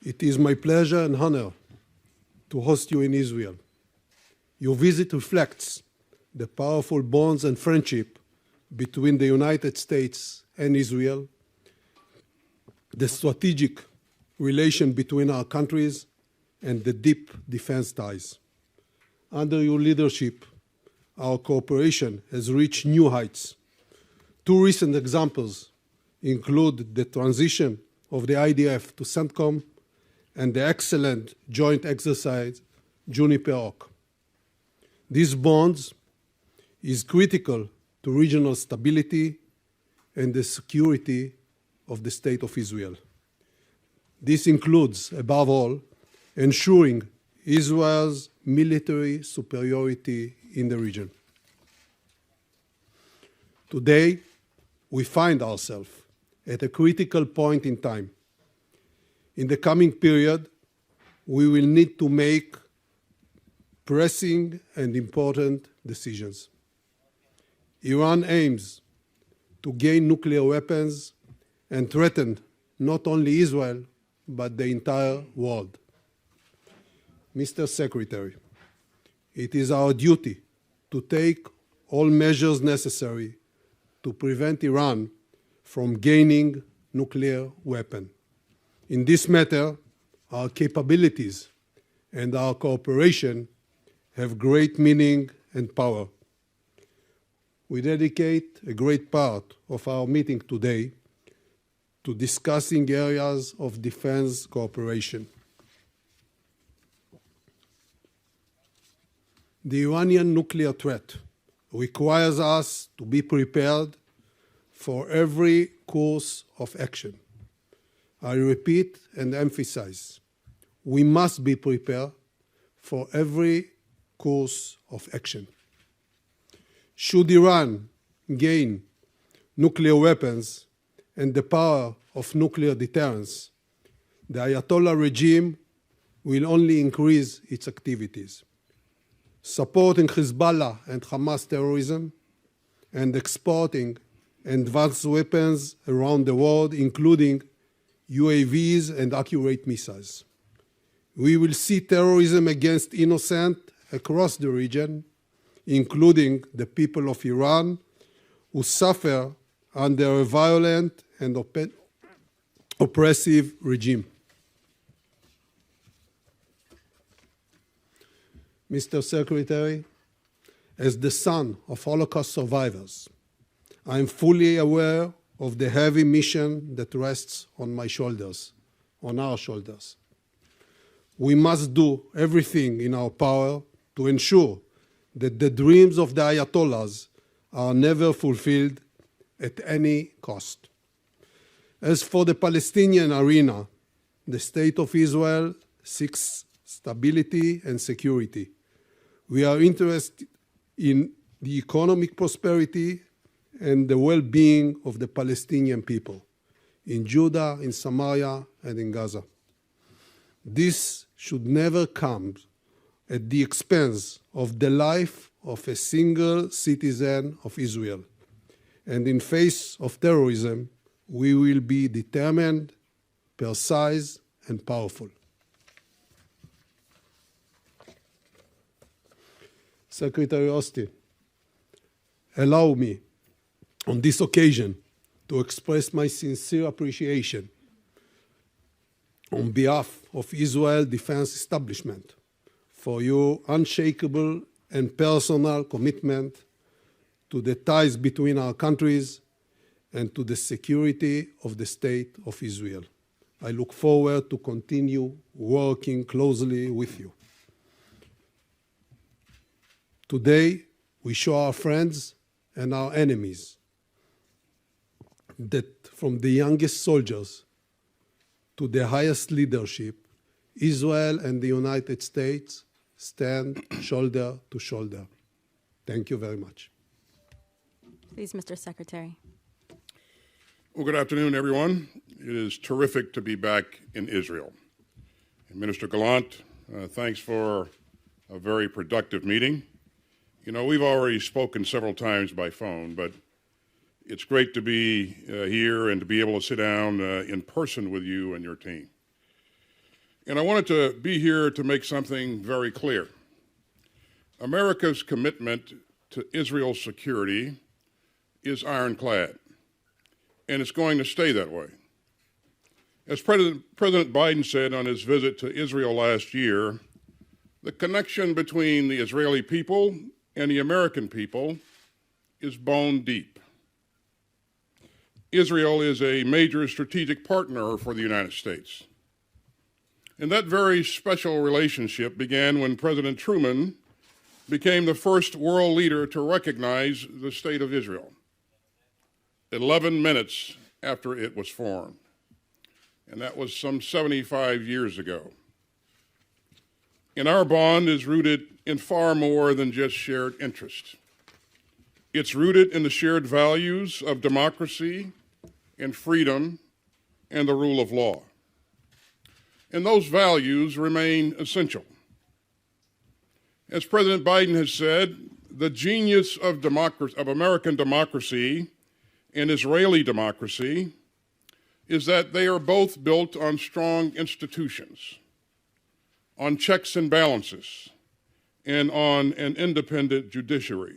It is my pleasure and honor to host you in Israel. Your visit reflects the powerful bonds and friendship between the United States and Israel, the strategic relation between our countries, and the deep defense ties. Under your leadership, our cooperation has reached new heights. Two recent examples include the transition of the IDF to CENTCOM and the excellent joint exercise Juniper Oak. These bonds is critical to regional stability and the security of the State of Israel. This includes, above all, ensuring Israel's military superiority in the region. Today, we find ourselves at a critical point in time. In the coming period, we will need to make pressing and important decisions. Iran aims to gain nuclear weapons and threaten not only Israel, but the entire world. Mr. Secretary, it is our duty to take all measures necessary to prevent Iran from gaining nuclear weapons. In this matter, our capabilities and our cooperation have great meaning and power. We dedicate a great part of our meeting today to discussing areas of defense cooperation. The Iranian nuclear threat requires us to be prepared for every course of action. I repeat and emphasize, we must be prepared for every course of action. Should Iran gain nuclear weapons and the power of nuclear deterrence, the Ayatollah regime will only increase its activities, supporting Hezbollah and Hamas terrorism and exporting advanced weapons around the world, including UAVs and accurate missiles. We will see terrorism against innocent across the region, including the people of Iran, who suffer under a violent and oppressive regime. Mr. Secretary, as the son of Holocaust survivors, I am fully aware of the heavy mission that rests on my shoulders, on our shoulders. We must do everything in our power to ensure that the dreams of the Ayatollahs are never fulfilled at any cost. As for the Palestinian arena, the State of Israel seeks stability and security. We are interested in the economic prosperity and the well-being of the Palestinian people in Judah, in Samaria, and in Gaza. This should never come at the expense of the life of a single citizen of Israel. And in face of terrorism, we will be determined, precise, and powerful. Secretary Austin, allow me on this occasion to express my sincere appreciation on behalf of Israel Defense Establishment for your unshakable and personal commitment to the ties between our countries and to the security of the State of Israel. I look forward to continue working closely with you. Today, we show our friends and our enemies that from the youngest soldiers to the highest leadership, Israel and the United States stand shoulder to shoulder. Thank you very much. Please, Mr. Secretary. Well, good afternoon, everyone. It is terrific to be back in Israel. And Minister Gallant, thanks for a very productive meeting. You know, we've already spoken several times by phone, but it's great to be here and to be able to sit down in person with you and your team. And I wanted to be here to make something very clear. America's commitment to Israel's security is ironclad, and it's going to stay that way. As President Biden said on his visit to Israel last year, the connection between the Israeli people and the American people is bone deep. Israel is a major strategic partner for the United States. And that very special relationship began when President Truman became the first world leader to recognize the State of Israel, 11 minutes after it was formed. And that was some 75 years ago. And our bond is rooted in far more than just shared interest. It's rooted in the shared values of democracy and freedom and the rule of law. And those values remain essential. As President Biden has said, the genius of American democracy and Israeli democracy is that they are both built on strong institutions, on checks and balances, and on an independent judiciary.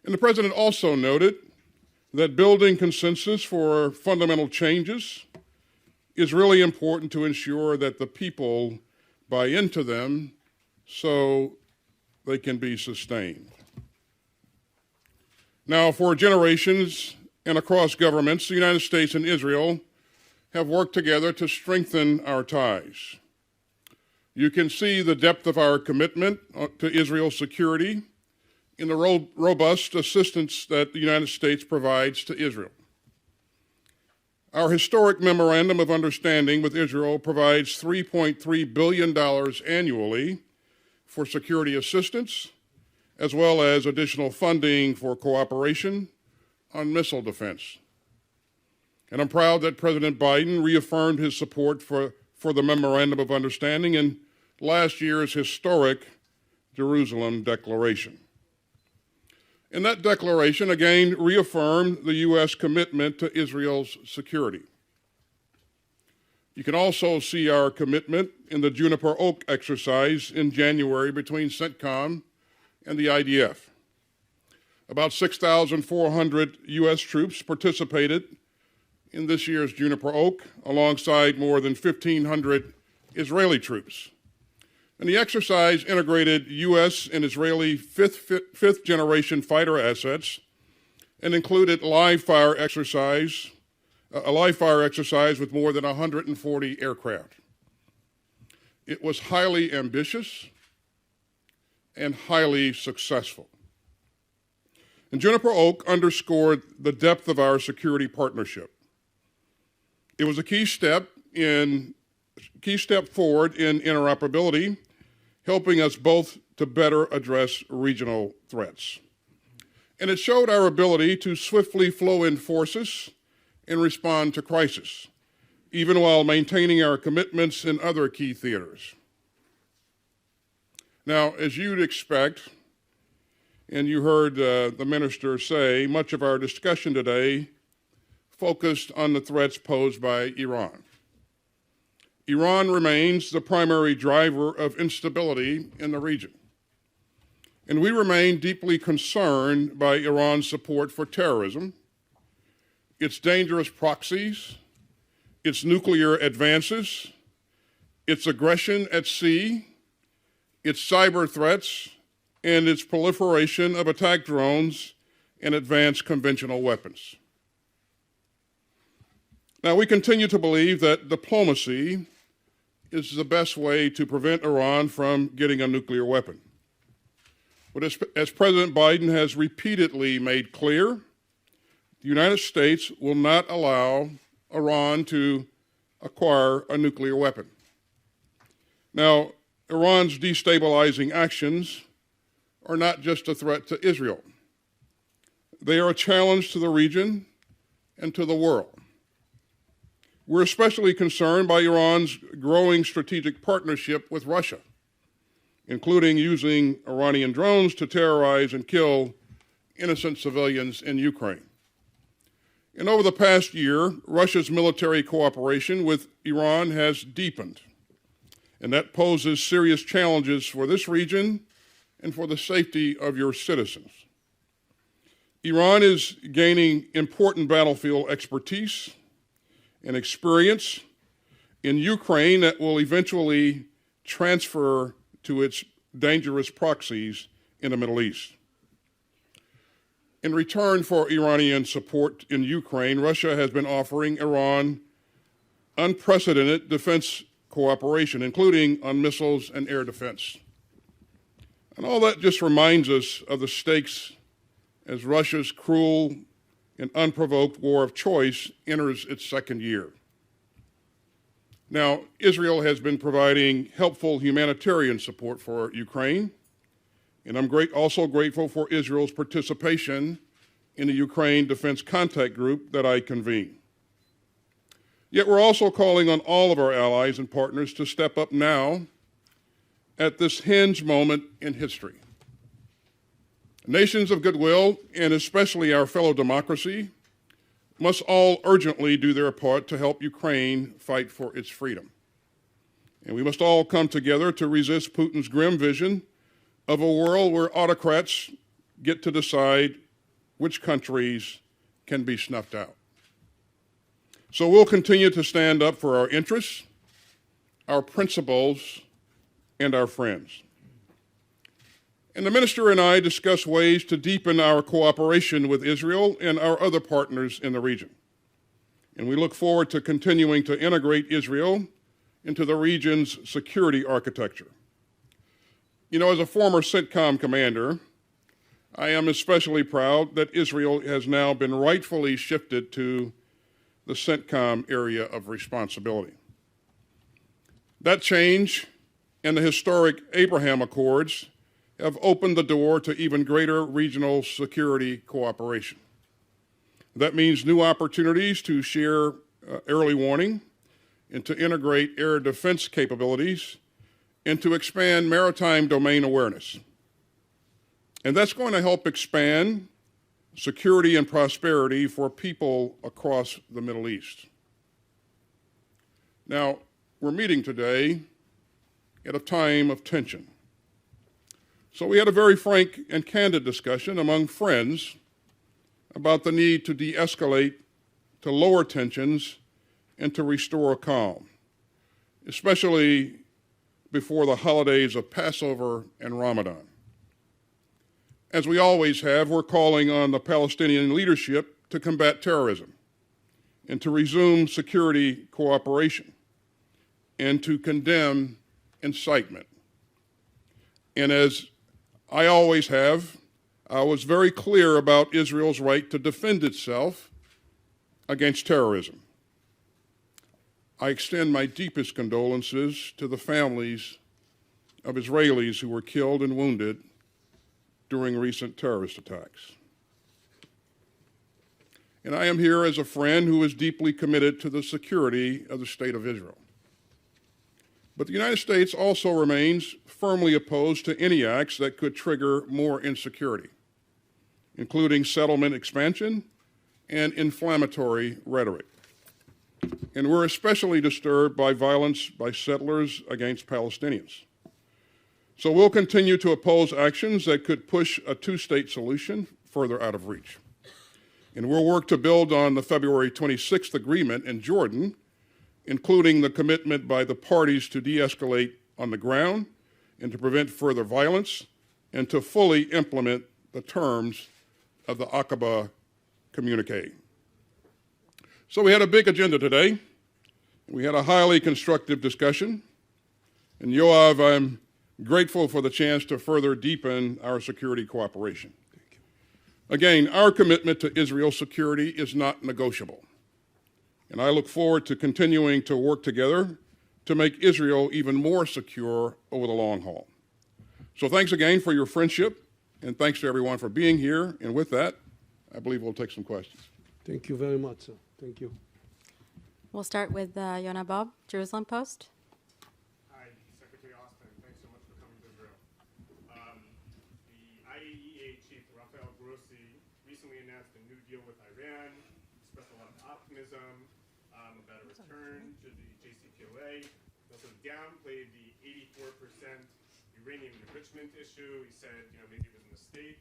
And the President also noted that building consensus for fundamental changes is really important to ensure that the people buy into them so they can be sustained. Now, for generations and across governments, the United States and Israel have worked together to strengthen our ties. You can see the depth of our commitment to Israel's security in the robust assistance that the United States provides to Israel. Our historic memorandum of understanding with Israel provides $3.3 billion annually for security assistance, as well as additional funding for cooperation on missile defense. And I'm proud that President Biden reaffirmed his support for the Memorandum of Understanding in last year's historic Jerusalem Declaration. And that declaration again reaffirmed the U.S. commitment to Israel's security. You can also see our commitment in the Juniper Oak exercise in January between CENTCOM and the IDF. About 6,400 U.S. troops participated in this year's Juniper Oak, alongside more than 1,500 Israeli troops. And the exercise integrated U.S. and Israeli fifth-generation fighter assets and included a live fire exercise with more than 140 aircraft. It was highly ambitious and highly successful. And Juniper Oak underscored the depth of our security partnership. It was a key step forward in interoperability, helping us both to better address regional threats. And it showed our ability to swiftly flow in forces and respond to crisis, even while maintaining our commitments in other key theaters. Now, as you'd expect, and you heard the minister say, much of our discussion today focused on the threats posed by Iran. Iran remains the primary driver of instability in the region. And we remain deeply concerned by Iran's support for terrorism, its dangerous proxies, its nuclear advances, its aggression at sea, its cyber threats, and its proliferation of attack drones and advanced conventional weapons. Now, we continue to believe that diplomacy is the best way to prevent Iran from getting a nuclear weapon. But as President Biden has repeatedly made clear, the United States will not allow Iran to acquire a nuclear weapon. Now, Iran's destabilizing actions are not just a threat to Israel. They are a challenge to the region and to the world. We're especially concerned by Iran's growing strategic partnership with Russia, including using Iranian drones to terrorize and kill innocent civilians in Ukraine. And over the past year, Russia's military cooperation with Iran has deepened, and that poses serious challenges for this region and for the safety of your citizens. Iran is gaining important battlefield expertise and experience in Ukraine that will eventually transfer to its dangerous proxies in the Middle East. In return for Iranian support in Ukraine, Russia has been offering Iran unprecedented defense cooperation, including on missiles and air defense. And all that just reminds us of the stakes as Russia's cruel and unprovoked war of choice enters its second year. Now, Israel has been providing helpful humanitarian support for Ukraine, and I'm also grateful for Israel's participation in the Ukraine Defense Contact Group that I convene. Yet we're also calling on all of our allies and partners to step up now at this hinge moment in history. Nations of goodwill, and especially our fellow democracy, must all urgently do their part to help Ukraine fight for its freedom. And we must all come together to resist Putin's grim vision of a world where autocrats get to decide which countries can be snuffed out. So we'll continue to stand up for our interests, our principles, and our friends. And the minister and I discuss ways to deepen our cooperation with Israel and our other partners in the region. And we look forward to continuing to integrate Israel into the region's security architecture. You know, as a former CENTCOM commander, I am especially proud that Israel has now been rightfully shifted to the CENTCOM area of responsibility. That change and the historic Abraham Accords have opened the door to even greater regional security cooperation. That means new opportunities to share early warning and to integrate air defense capabilities and to expand maritime domain awareness. And that's going to help expand security and prosperity for people across the Middle East. Now, we're meeting today at a time of tension. So we had a very frank and candid discussion among friends about the need to de-escalate, to lower tensions, and to restore calm, especially before the holidays of Passover and Ramadan. As we always have, we're calling on the Palestinian leadership to combat terrorism and to resume security cooperation and to condemn incitement. And as I always have, I was very clear about Israel's right to defend itself against terrorism. I extend my deepest condolences to the families of Israelis who were killed and wounded during recent terrorist attacks. And I am here as a friend who is deeply committed to the security of the State of Israel. But the United States also remains firmly opposed to any acts that could trigger more insecurity, including settlement expansion and inflammatory rhetoric. And we're especially disturbed by violence by settlers against Palestinians. So we'll continue to oppose actions that could push a two-state solution further out of reach. And we'll work to build on the February 26th agreement in Jordan, including the commitment by the parties to de-escalate on the ground and to prevent further violence and to fully implement the terms of the Aqaba communique. So we had a big agenda today. We had a highly constructive discussion. And Yoav, I'm grateful for the chance to further deepen our security cooperation. Again, our commitment to Israel's security is not negotiable. And I look forward to continuing to work together to make Israel even more secure over the long haul. So thanks again for your friendship, and thanks to everyone for being here. And with that, I believe we'll take some questions. Thank you very much, sir. Thank you. We'll start with Yonah Bob, Jerusalem Post. Hi, Secretary Austin. Thanks so much for coming to Israel. The IAEA chief, Rafael Grossi, recently announced a new deal with Iran, expressed a optimism about a return to the JCPOA. He also downplayed the 84% uranium enrichment issue. He said, maybe it was a mistake.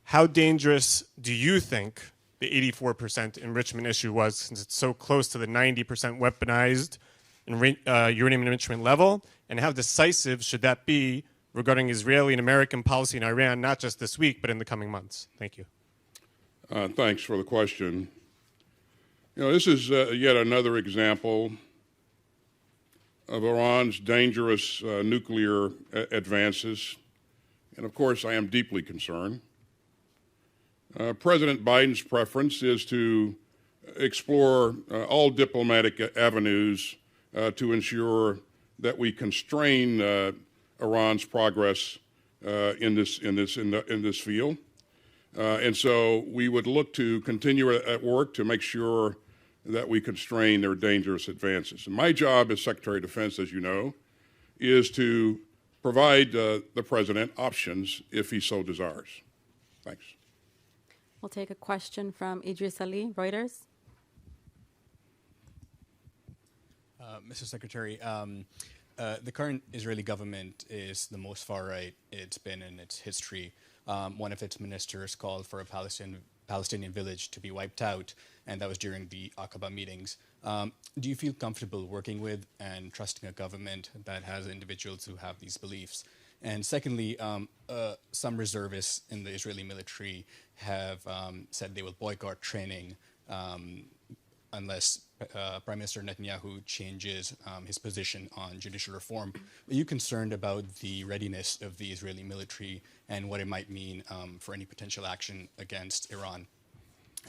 How dangerous do you think the 84% enrichment issue was, since it's so close to the 90% weaponized uranium enrichment level? And how decisive should that be regarding Israeli and American policy in Iran, not just this week, but in the coming months? Thank you. Thanks for the question. This is yet another example of Iran's dangerous nuclear advances. And of course, I am deeply concerned. President Biden's preference is to explore all diplomatic avenues to ensure that we constrain Iran's progress in this field. And so we would look to continue at work to make sure that we constrain their dangerous advances. And my job as Secretary of Defense, as you know, is to provide the President options if he so desires. Thanks. We'll take a question from Idris Ali, Reuters. Mr. Secretary, the current Israeli government is the most far-right it's been in its history. One of its ministers called for a Palestinian village to be wiped out, and that was during the Aqaba meetings. Do you feel comfortable working with and trusting a government that has individuals who have these beliefs? And secondly, some reservists in the Israeli military have said they will boycott training unless Prime Minister Netanyahu changes his position on judicial reform. Are you concerned about the readiness of the Israeli military and what it might mean for any potential action against Iran?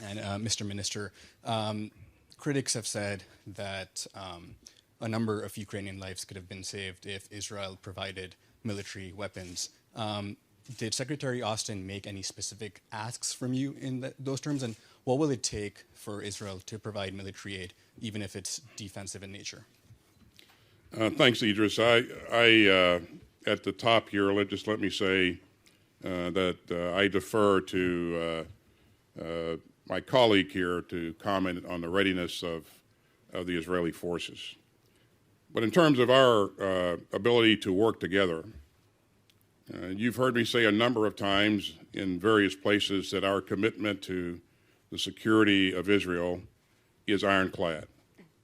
And Mr. Minister, critics have said that a number of Ukrainian lives could have been saved if Israel provided military weapons. Did Secretary Austin make any specific asks from you in those terms? And what will it take for Israel to provide military aid, even if it's defensive in nature? Thanks, Idris. I at the top here, let me say that I defer to my colleague here to comment on the readiness of the Israeli forces. But in terms of our ability to work together, you've heard me say a number of times in various places that our commitment to the security of Israel is ironclad.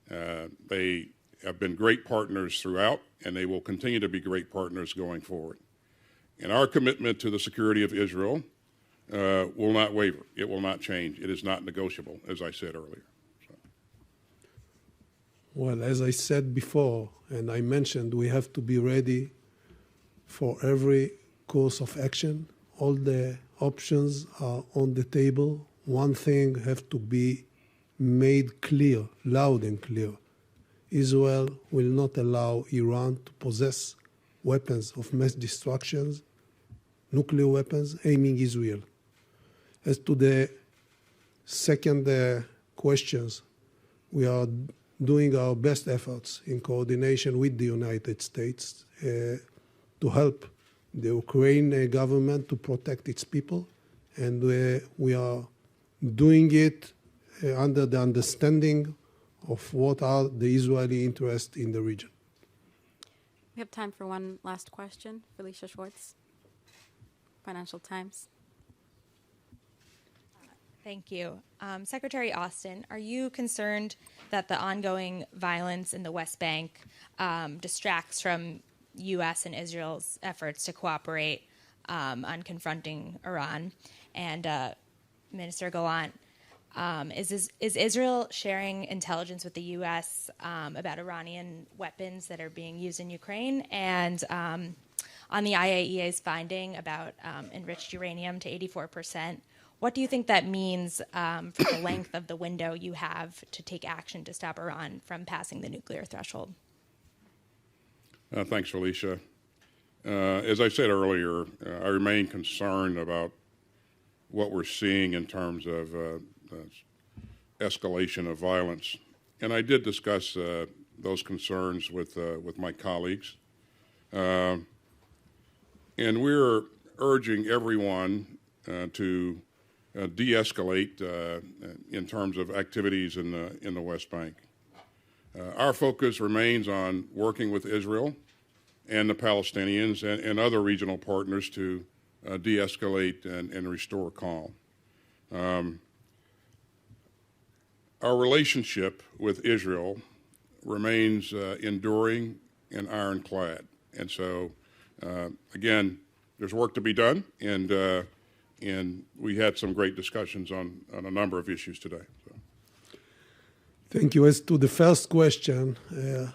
They have been great partners throughout, and they will continue to be great partners going forward. And our commitment to the security of Israel will not waver. It will not change. It is not negotiable, as I said earlier. Well, as I said before, and I mentioned, we have to be ready for every course of action. All the options are on the table. One thing has to be made clear, loud and clear. Israel will not allow Iran to possess weapons of mass destruction, nuclear weapons, aiming Israel. As to the second questions, we are doing our best efforts in coordination with the United States to help the Ukrainian government to protect its people, and we are doing it under the understanding of what are the Israeli interests in the region. We have time for one last question. Felicia Schwartz, Financial Times. Thank you. Secretary Austin, are you concerned that the ongoing violence in the West Bank distracts from U.S. and Israel's efforts to cooperate on confronting Iran? And Minister Gallant, is Israel sharing intelligence with the U.S. About Iranian weapons that are being used in Ukraine? And on the IAEA's finding about enriched uranium to 84%, what do you think that means for the length of the window you have to take action to stop Iran from passing the nuclear threshold? Thanks, Felicia. As I said earlier, I remain concerned about what we're seeing in terms of escalation of violence. And I did discuss those concerns with my colleagues. And we're urging everyone to de-escalate in terms of activities in the West Bank. Our focus remains on working with Israel and the Palestinians and other regional partners to de-escalate and restore calm. Our relationship with Israel remains enduring and ironclad. And so, again, there's work to be done, and we had some great discussions on a number of issues today. So. Thank you. As to the first question,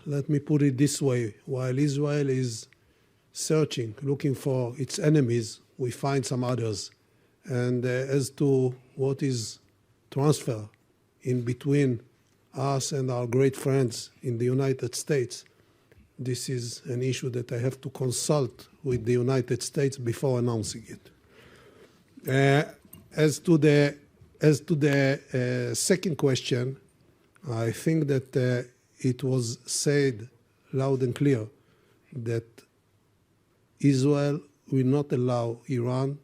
let me put it this way. While Israel is searching, looking for its enemies, we find some others. And as to what is transfer in between us and our great friends in the United States, this is an issue that I have to consult with the United States before announcing it. As to the second question, I think that it was said loud and clear that Israel will not allow Iran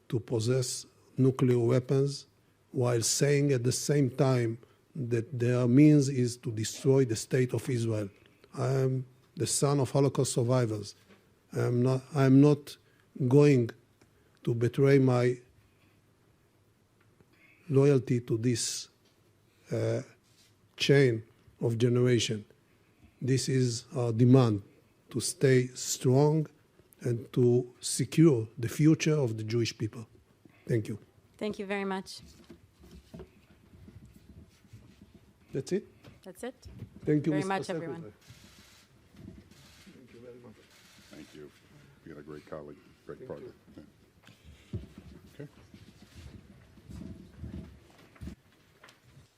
to possess nuclear weapons, while saying at the same time that their means is to destroy the state of Israel. I am the son of Holocaust survivors. I'm not going to betray my loyalty to this chain of generation. This is our demand, to stay strong and to secure the future of the Jewish people. Thank you. Thank you very much. That's it? That's it. Thank you very Mr. much, Secretary. everyone. Thank you very much. Thank you. You got a great colleague, great partner. Yeah.